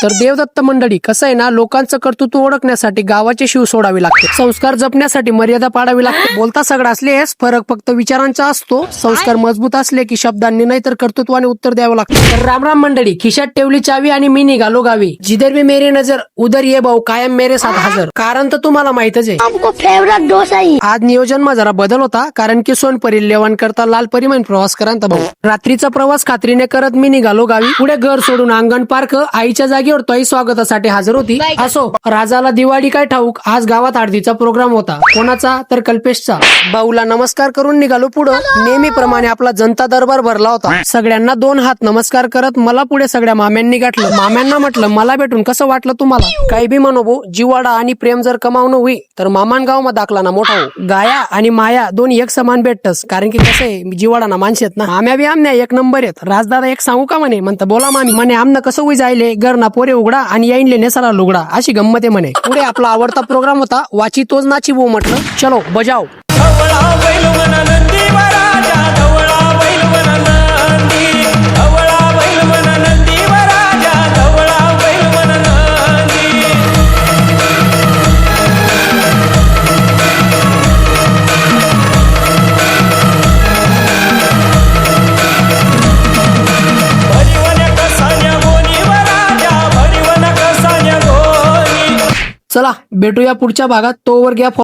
तर देवदत्त मंडळी कसं आहे ना, लोकांचं कर्तृत्व ओळखण्यासाठी गावाचे शिव सोडावे लागते, संस्कार जपण्यासाठी मर्यादा पाडावी लागते. बोलता सगळं असलेस, फरक फक्त विचारांचा असतो. संस्कार मजबूत असले की शब्दांनी नाही तर कर्तृत्वाने उत्तर द्यावं लागतं. तर राम मंडळी, खिशात ठेवली चावी आणि मी निघालो गावी. जिधर भी मेरी नजर उधर ये भाऊ कायम मेरे साथ हजर. कारण तर तुम्हाला माहितच आहे, आपको फेवरेट डोसा ही. आज नियोजन मा जरा बदल होता, कारण की सोनपरी लेवण करता लाल परिवहन प्रवास करांत भाऊ. रात्रीचा प्रवास खात्रीने करत मी निघालो गावी. पुढे घर सोडून अंगण पार्क आईच्या जागेवर तोही स्वागतासाठी हजर होती. असो, राजाला दिवाळी काय ठाऊक, आज गावात हळदीचा प्रोग्राम होता. कोणाचा तर कल्पेशचा. भाऊला नमस्कार करून निघालो पुढं. नेहमीप्रमाणे आपला जनता दरबार भरला होता. सगळ्यांना 2 हात नमस्कार करत मला पुढे सगळ्या माम्यांनी गाठलं. माम्यांना म्हटलं, मला भेटून कसं वाटलं तुम्हाला? काही बी म्हणो भाऊ, जिवाडा आणि प्रेम जर कमावणं होई तर मामान गाव मध्ये दाखला ना मोठा हो. गाया आणि माया दोन्ही एक समान भेटतस, कारण की कसं आहे, जिवाडा ना माणसे आहेत ना. आम्या बी आमने एक नंबर आहेत. राजदादा एक सांगू का म्हणे, म्हणता बोला मामी. म्हणे आमनं कसं होई जायले घर ना पोरे उघडा आणि याईनले नेसाला लुगडा, अशी गंमत आहे म्हणे. पुढे आपला आवडता प्रोग्राम होता, वाची तोच नाची वो. म्हटलं चलो बजाव. चला भेटूया पुढच्या भागात. तोवर घ्या